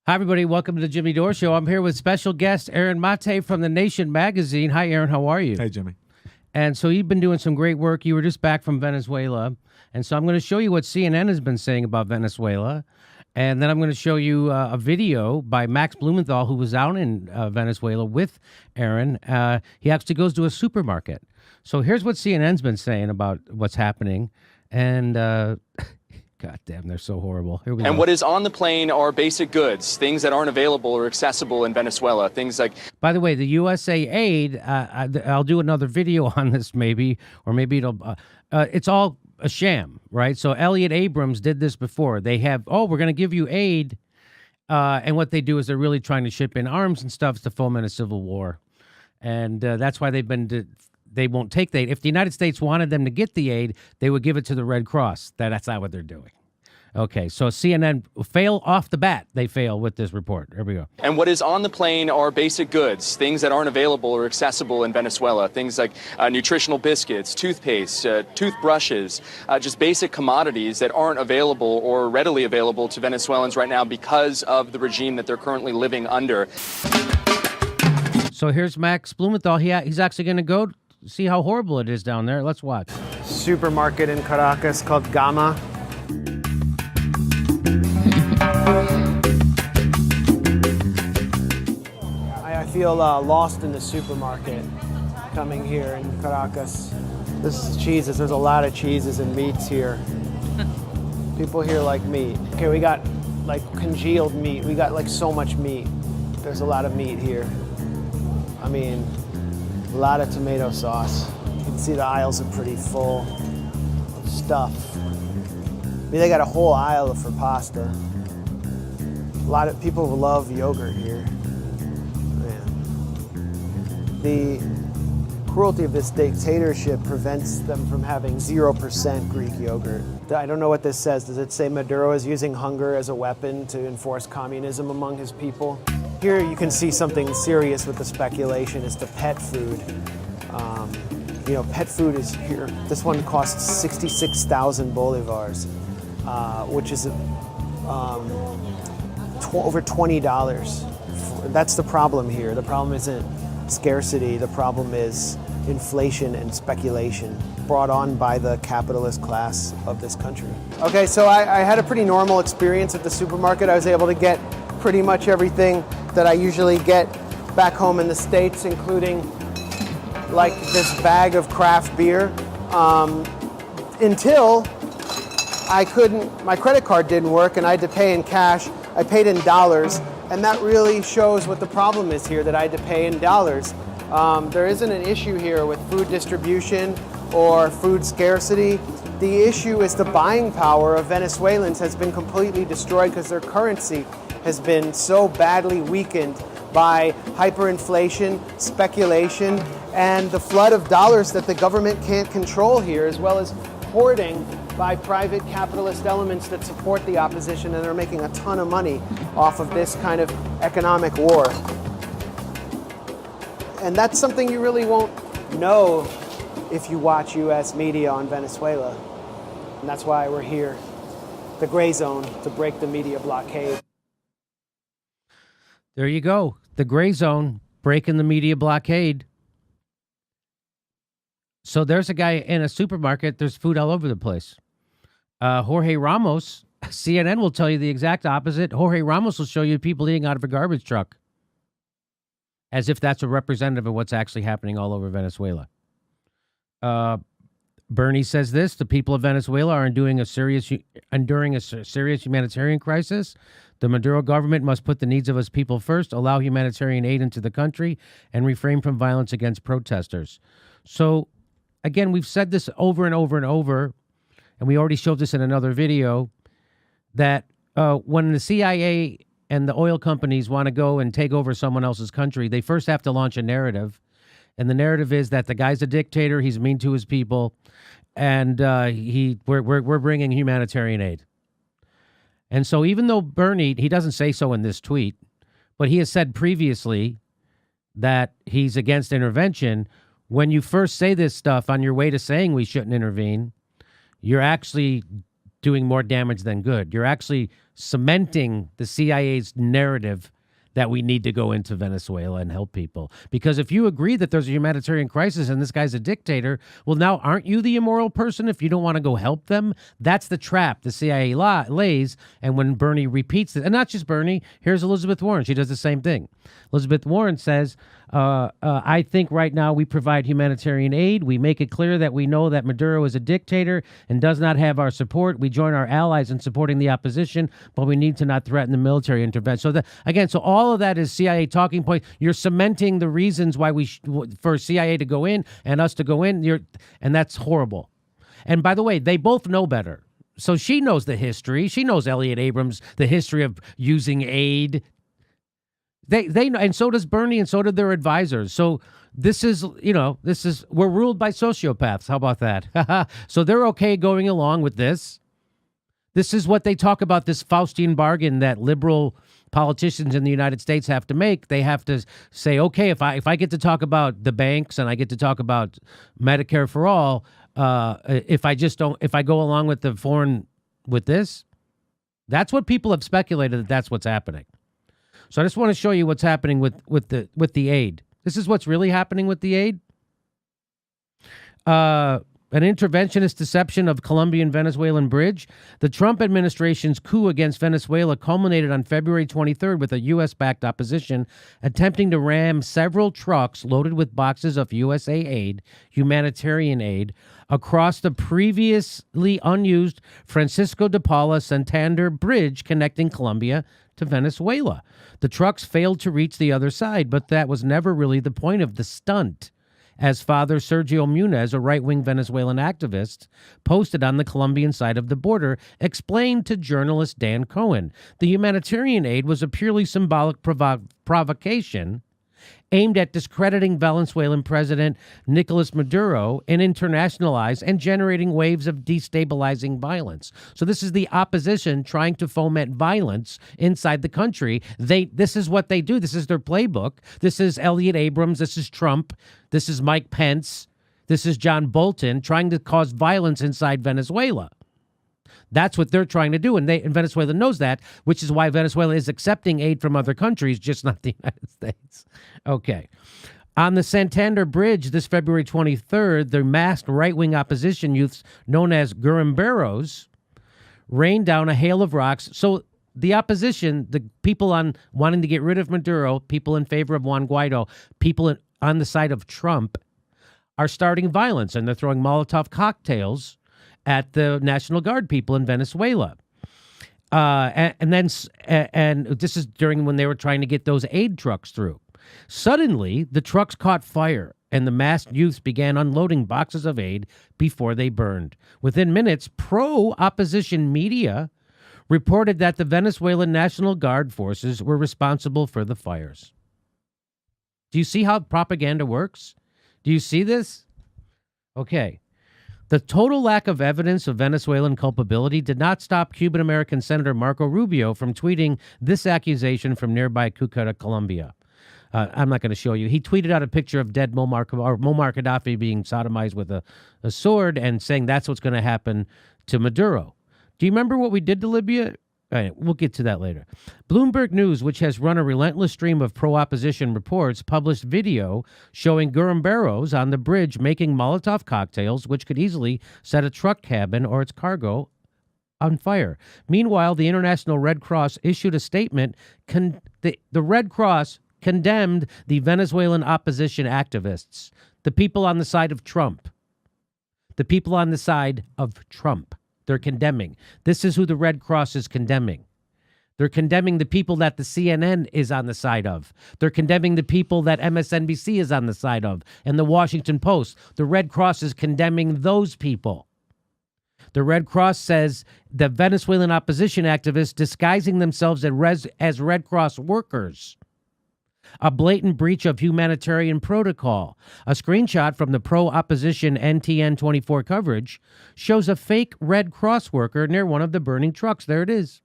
Hi, everybody. Welcome to the Jimmy Dore Show. I'm here with special guest Aaron Mate from The Nation magazine. Hi, Aaron. How are you? Hey, Jimmy. And so you've been doing some great work. You were just back from Venezuela. And so I'm going to show you what CNN has been saying about Venezuela. And then I'm going to show you a video by Max Blumenthal, who was out in Venezuela with Aaron. He actually goes to a supermarket. So here's what CNN's been saying about what's happening. And God damn, they're so horrible. Here we go. And what is on the plane are basic goods, things that aren't available or accessible in Venezuela. Things like... By the way, the USA Aid, I'll do another video on this maybe, or maybe it's all a sham, right? So Elliot Abrams did this before. They have, we're going to give you aid. And what they do is they're really trying to ship in arms and stuff to foment a civil war. And that's why they won't take the aid. If the United States wanted them to get the aid, they would give it to the Red Cross. That's not what they're doing. Okay, so CNN fail off the bat. They fail with this report. Here we go. And what is on the plane are basic goods, things that aren't available or accessible in Venezuela. Things like nutritional biscuits, toothpaste, toothbrushes, just basic commodities that aren't available or readily available to Venezuelans right now because of the regime that they're currently living under. So here's Max Blumenthal. He's actually going to go see how horrible it is down there. Let's watch. Supermarket in Caracas called Gama. I feel lost in the supermarket coming here in Caracas. This is cheeses. There's a lot of cheeses and meats here. People here like meat. Okay, we got like congealed meat. We got like so much meat. There's a lot of meat here. I mean, a lot of tomato sauce. You can see the aisles are pretty full of stuff. I mean, they got a whole aisle for pasta. A lot of people love yogurt here. Man. The cruelty of this dictatorship prevents them from having 0% Greek yogurt. I don't know what this says. Does it say Maduro is using hunger as a weapon to enforce communism among his people? Here you can see something serious with the speculation is the pet food. Pet food is here. This one costs 66,000 bolivars, which is over $20. That's the problem here. The problem isn't scarcity. The problem is inflation and speculation brought on by the capitalist class of this country. Okay, so I had a pretty normal experience at the supermarket. I was able to get pretty much everything that I usually get back home in the States, including like this bag of craft beer, until my credit card didn't work and I had to pay in cash. I paid in dollars, and that really shows what the problem is here, that I had to pay in dollars. There isn't an issue here with food distribution or food scarcity. The issue is the buying power of Venezuelans has been completely destroyed because their currency has been so badly weakened by hyperinflation, speculation, and the flood of dollars that the government can't control here, as well as hoarding by private capitalist elements that support the opposition, and they're making a ton of money off of this kind of economic war. And that's something you really won't know if you watch U.S. media on Venezuela. And that's why we're here, the gray zone, to break the media blockade. There you go. The gray zone, breaking the media blockade. So there's a guy in a supermarket. There's food all over the place. Jorge Ramos, CNN will tell you the exact opposite. Jorge Ramos will show you people eating out of a garbage truck, as if that's a representative of what's actually happening all over Venezuela. Bernie says this: the people of Venezuela are enduring a serious humanitarian crisis. The Maduro government must put the needs of its people first, allow humanitarian aid into the country, and refrain from violence against protesters. So, again, we've said this over and over and over, and we already showed this in another video, that when the CIA and the oil companies want to go and take over someone else's country, they first have to launch a narrative. And the narrative is that the guy's a dictator, he's mean to his people, and we're bringing humanitarian aid. And so even though Bernie, he doesn't say so in this tweet, but he has said previously that he's against intervention, when you first say this stuff on your way to saying we shouldn't intervene, you're actually doing more damage than good. You're actually cementing the CIA's narrative that we need to go into Venezuela and help people. Because if you agree that there's a humanitarian crisis and this guy's a dictator, well, now aren't you the immoral person if you don't want to go help them? That's the trap the CIA lays. And when Bernie repeats it, and not just Bernie, here's Elizabeth Warren. She does the same thing. Elizabeth Warren says, I think right now we provide humanitarian aid. We make it clear that we know that Maduro is a dictator and does not have our support. We join our allies in supporting the opposition, but we need to not threaten the military intervention. So all of that is CIA talking point. You're cementing the reasons why for CIA to go in and us to go in. And that's horrible. And by the way, they both know better. So she knows the history. She knows Elliott Abrams, the history of using aid. They know, and so does Bernie, and so do their advisors. So we're ruled by sociopaths. How about that? So they're okay going along with this. This is what they talk about, this Faustian bargain that liberal politicians in the United States have to make. They have to say, okay, if I get to talk about the banks and I get to talk about Medicare for all, if I go along with this, that's what people have speculated that's what's happening. So I just want to show you what's happening with the aid. This is what's really happening with the aid. An interventionist deception of Colombian-Venezuelan bridge. The Trump administration's coup against Venezuela culminated on February 23rd with a U.S.-backed opposition attempting to ram several trucks loaded with boxes of USA aid, humanitarian aid, across the previously unused Francisco de Paula Santander Bridge connecting Colombia to Venezuela. The trucks failed to reach the other side, but that was never really the point of the stunt, as Father Sergio Munez, a right-wing Venezuelan activist, posted on the Colombian side of the border, explained to journalist Dan Cohen. The humanitarian aid was a purely symbolic provocation aimed at discrediting Venezuelan President Nicolas Maduro and internationalize and generating waves of destabilizing violence. So this is the opposition trying to foment violence inside the country. This is what they do. This is their playbook. This is Elliott Abrams. This is Trump. This is Mike Pence. This is John Bolton trying to cause violence inside Venezuela. That's what they're trying to do, and Venezuela knows that, which is why Venezuela is accepting aid from other countries, just not the United States. Okay. On the Santander Bridge this February 23rd, the masked right-wing opposition youths known as guerrilleros rained down a hail of rocks. So the opposition, the people on wanting to get rid of Maduro, people in favor of Juan Guaido, people on the side of Trump, are starting violence, and they're throwing Molotov cocktails at the National Guard people in Venezuela. And this is during when they were trying to get those aid trucks through. Suddenly, the trucks caught fire, and the masked youths began unloading boxes of aid before they burned. Within minutes, pro-opposition media reported that the Venezuelan National Guard forces were responsible for the fires. Do you see how propaganda works? Do you see this? Okay. The total lack of evidence of Venezuelan culpability did not stop Cuban-American Senator Marco Rubio from tweeting this accusation from nearby Cucuta, Colombia. I'm not going to show you. He tweeted out a picture of dead Muammar Gaddafi being sodomized with a sword and saying that's what's going to happen to Maduro. Do you remember what we did to Libya? All right, we'll get to that later. Bloomberg News, which has run a relentless stream of pro-opposition reports, published video showing guerrilleros on the bridge making Molotov cocktails, which could easily set a truck cabin or its cargo on fire. Meanwhile, the International Red Cross issued a statement. The Red Cross condemned the Venezuelan opposition activists, the people on the side of Trump. The people on the side of Trump. They're condemning. This is who the Red Cross is condemning. They're condemning the people that the CNN is on the side of. They're condemning the people that MSNBC is on the side of, and the Washington Post. The Red Cross is condemning those people. The Red Cross says the Venezuelan opposition activists disguising themselves as Red Cross workers. A blatant breach of humanitarian protocol. A screenshot from the pro-opposition NTN 24 coverage shows a fake Red Cross worker near one of the burning trucks. There it is.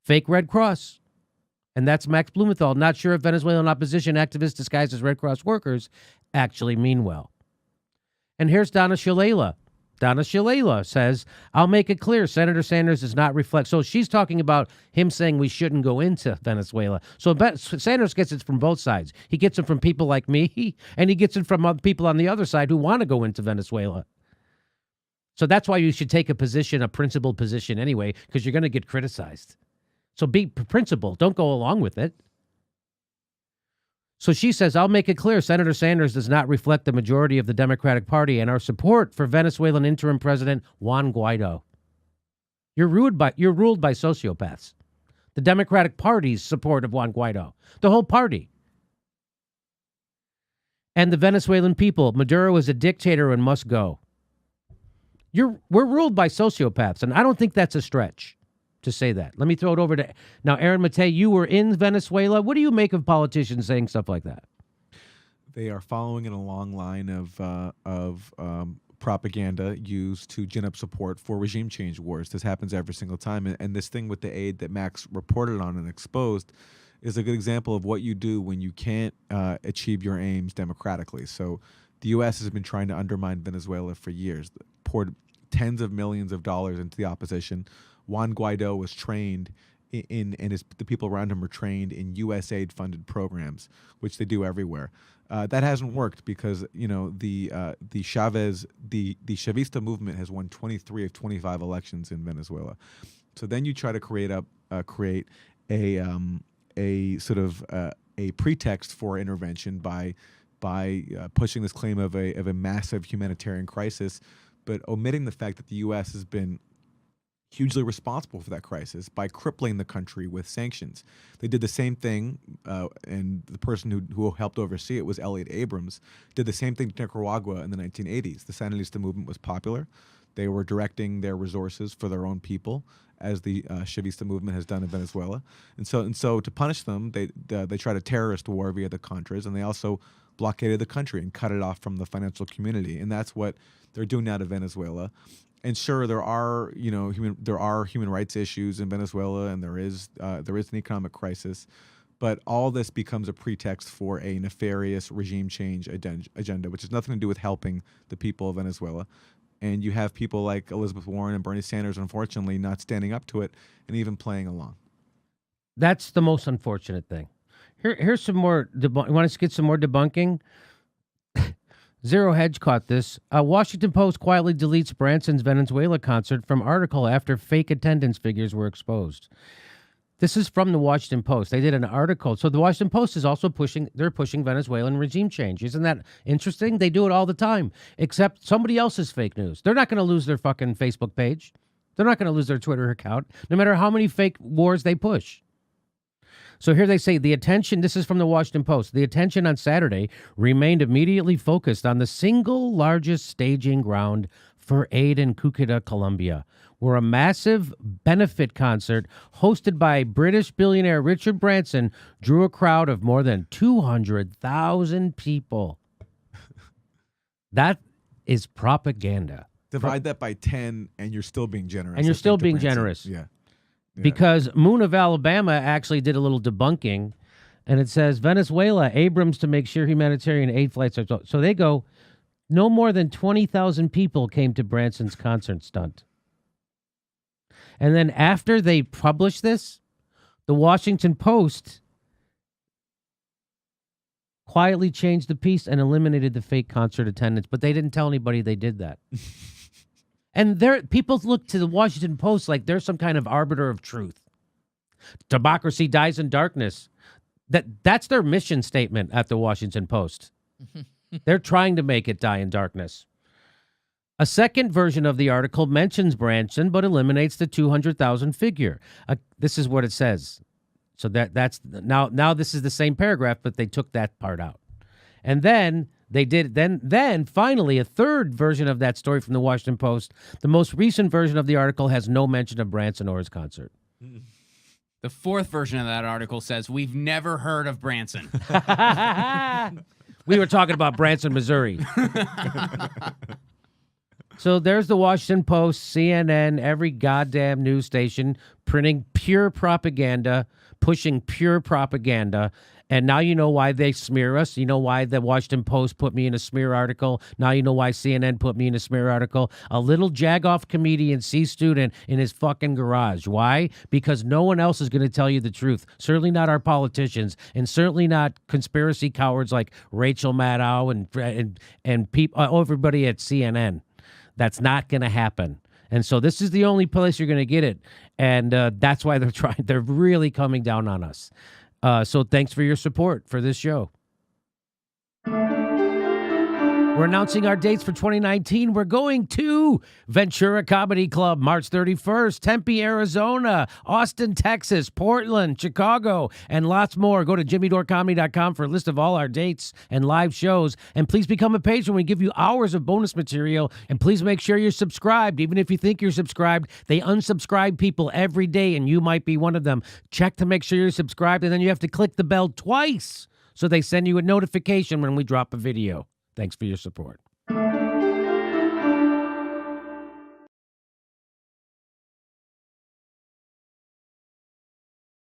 Fake Red Cross. And that's Max Blumenthal. Not sure if Venezuelan opposition activists disguised as Red Cross workers actually mean well. And here's Donna Shalala. Donna Shalala says, I'll make it clear Senator Sanders does not reflect. So she's talking about him saying we shouldn't go into Venezuela. So Sanders gets it from both sides. He gets it from people like me, and he gets it from other people on the other side who want to go into Venezuela. So that's why you should take a position, a principled position anyway, because you're going to get criticized. So be principled. Don't go along with it. So she says, I'll make it clear Senator Sanders does not reflect the majority of the Democratic Party and our support for Venezuelan interim president Juan Guaido. You're ruled by sociopaths. The Democratic Party's support of Juan Guaido. The whole party. And the Venezuelan people. Maduro is a dictator and must go. We're ruled by sociopaths, and I don't think that's a stretch to say that. Let me throw it over to now, Aaron Matei. You were in Venezuela. What do you make of politicians saying stuff like that? They are following in a long line of propaganda used to gin up support for regime change wars. This happens every single time, and this thing with the aid that Max reported on and exposed is a good example of what you do when you can't achieve your aims democratically. So the U.S. has been trying to undermine Venezuela for years, poured tens of millions of dollars into the opposition. Juan Guaido was trained the people around him were trained in USAID-funded programs, which they do everywhere. That hasn't worked because the Chavista movement has won 23 of 25 elections in Venezuela. So then you try to create a sort of a pretext for intervention by pushing this claim of a massive humanitarian crisis, but omitting the fact that the U.S. has been hugely responsible for that crisis by crippling the country with sanctions. They did the same thing, and the person who helped oversee it was Elliot Abrams, did the same thing to Nicaragua in the 1980s. The Sandinista movement was popular. They were directing their resources for their own people, as the Chavista movement has done in Venezuela. And so to punish them, they tried a terrorist war via the Contras, and they also blockaded the country and cut it off from the financial community. And that's what they're doing now to Venezuela. And sure, there are human rights issues in Venezuela, and there is an economic crisis, but all this becomes a pretext for a nefarious regime change agenda, which has nothing to do with helping the people of Venezuela. And you have people like Elizabeth Warren and Bernie Sanders, unfortunately, not standing up to it and even playing along. That's the most unfortunate thing. Here's some more. You want us to get some more debunking? Zero Hedge caught this. Washington Post quietly deletes Branson's Venezuela concert from article after fake attendance figures were exposed. This is from the Washington Post. They did an article. So the Washington Post is also pushing Venezuelan regime change. Isn't that interesting? They do it all the time, except somebody else's fake news. They're not going to lose their fucking Facebook page. They're not going to lose their Twitter account, no matter how many fake wars they push. So here they say this is from the Washington Post, the attention on Saturday remained immediately focused on the single largest staging ground for aid in Cúcuta, Colombia, where a massive benefit concert hosted by British billionaire Richard Branson drew a crowd of more than 200,000 people. That is propaganda. Divide that by 10 and you're still being generous. And you're still being generous. Yeah. Because Moon of Alabama actually did a little debunking, and it says, Venezuela, Abrams to make sure humanitarian aid flights are... So they go, no more than 20,000 people came to Branson's concert stunt. And then after they published this, the Washington Post quietly changed the piece and eliminated the fake concert attendance, but they didn't tell anybody they did that. And people look to the Washington Post like they're some kind of arbiter of truth. Democracy dies in darkness. That's their mission statement at the Washington Post. They're trying to make it die in darkness. A second version of the article mentions Branson, but eliminates the 200,000 figure. This is what it says. So that's now this is the same paragraph, but they took that part out. And then then finally a third version of that story from the Washington Post. The most recent version of the article has no mention of Branson or his concert. The fourth version of that article says, we've never heard of Branson. We were talking about Branson, Missouri. So there's the Washington Post, CNN, every goddamn news station printing pure propaganda, pushing pure propaganda. And now you know why they smear us. You know why the Washington Post put me in a smear article. Now you know why CNN put me in a smear article. A little jagoff comedian, C student, in his fucking garage. Why? Because no one else is going to tell you the truth. Certainly not our politicians, and certainly not conspiracy cowards like Rachel Maddow and people, everybody at CNN. That's not going to happen. And so this is the only place you're going to get it. And that's why they're really coming down on us. So thanks for your support for this show. We're announcing our dates for 2019. We're going to Ventura Comedy Club, March 31st, Tempe, Arizona, Austin, Texas, Portland, Chicago, and lots more. Go to jimmydorecomedy.com for a list of all our dates and live shows. And please become a patron. We give you hours of bonus material. And please make sure you're subscribed. Even if you think you're subscribed, they unsubscribe people every day, and you might be one of them. Check to make sure you're subscribed, and then you have to click the bell twice so they send you a notification when we drop a video. Thanks for your support.